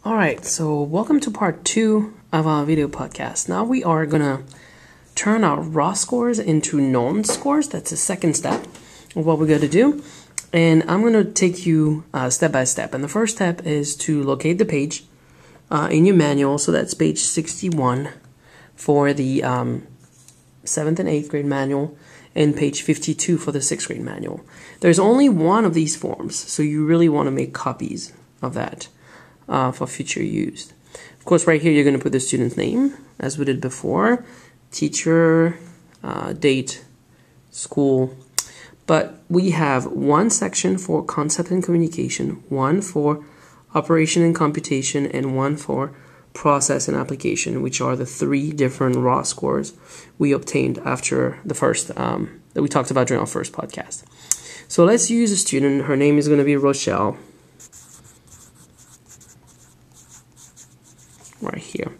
Alright, so welcome to part 2 of our video podcast. Now we are going to turn our raw scores into normed scores. That's the second step of what we're going to do. And I'm going to take you step by step. And the first step is to locate the page in your manual. So that's page 61 for the 7th and 8th grade manual, and page 52 for the 6th grade manual. There's only one of these forms, so you really want to make copies of that for future use. Of course, right here you're going to put the student's name, as we did before, teacher, date, school. But we have one section for concept and communication, one for operation and computation, and one for process and application, which are the 3 different raw scores we obtained after the first that we talked about during our first podcast. So let's use a student. Her name is going to be Rochelle, right here,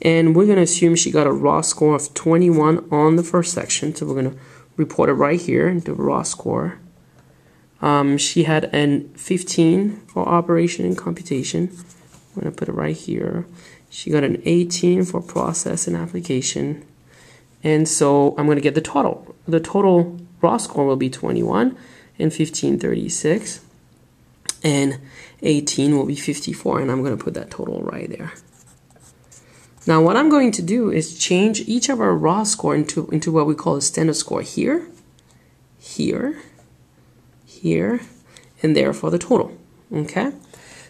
and we're going to assume she got a raw score of 21 on the first section, so we're going to report it right here into raw score. She had an 15 for operation and computation. I'm going to put it right here. She got an 18 for process and application. And so I'm going to get the total. The total raw score will be 21, and 15, 36, and 18 will be 54. And I'm going to put that total right there. Now what I'm going to do is change each of our raw score into what we call a standard score here, here, here, and there for the total. Okay?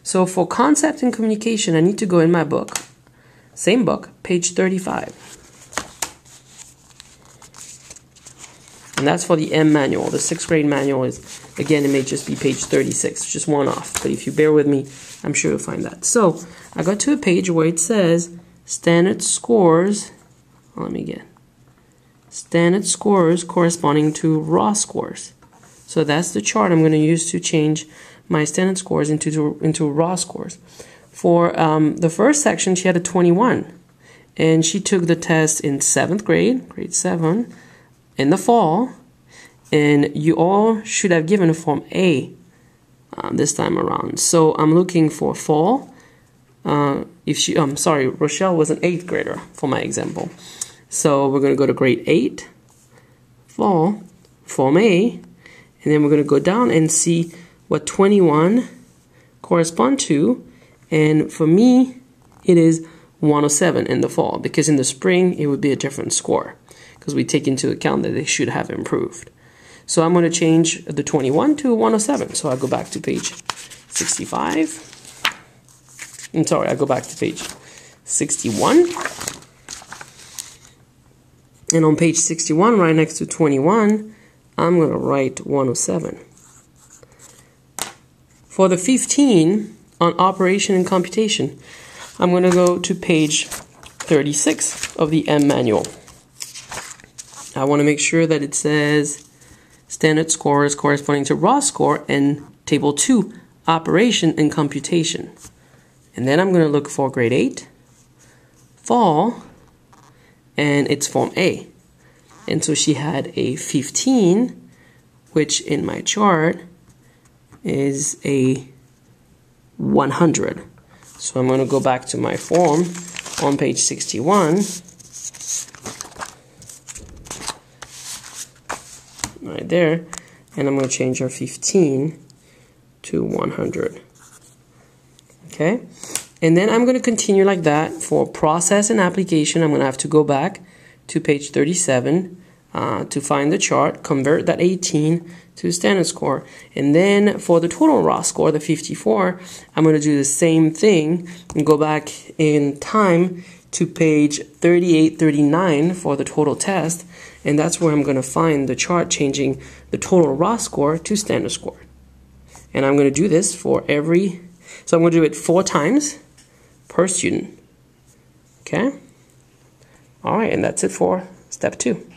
So for concept and communication, I need to go in my book, same book, page 35. And that's for the M manual. The 6th grade manual is, again, it may just be page 36, just one off. But if you bear with me, I'm sure you'll find that. So I got to a page where it says standard scores, standard scores corresponding to raw scores. So that's the chart I'm going to use to change my standard scores into raw scores. For the first section, she had a 21, and she took the test in 7th grade, grade 7, in the fall, and you all should have given a form A this time around. So I'm looking for fall. Rochelle was an 8th grader for my example. So we're going to go to grade 8, fall, form A, and then we're going to go down and see what 21 correspond to. And for me, it is 107 in the fall, because in the spring, it would be a different score, because we take into account that they should have improved. So I'm going to change the 21 to 107. So I'll go back to page 65. I go back to page 61. And on page 61, right next to 21, I'm going to write 107. For the 15 on operation and computation, I'm going to go to page 36 of the M manual. I want to make sure that it says standard scores corresponding to raw score and table 2, operation and computation. And then I'm going to look for grade 8, fall, and it's form A. And so she had a 15, which in my chart is a 100. So I'm going to go back to my form on page 61. Right there. And I'm going to change our 15 to 100. Okay? And then I'm going to continue like that for process and application. I'm going to have to go back to page 37 to find the chart, convert that 18 to standard score. And then for the total raw score, the 54, I'm going to do the same thing and go back in time to page 38, 39 for the total test. And that's where I'm going to find the chart changing the total raw score to standard score. And I'm going to do this for so I'm going to do it 4 times per student. Okay? All right, and that's it for step 2.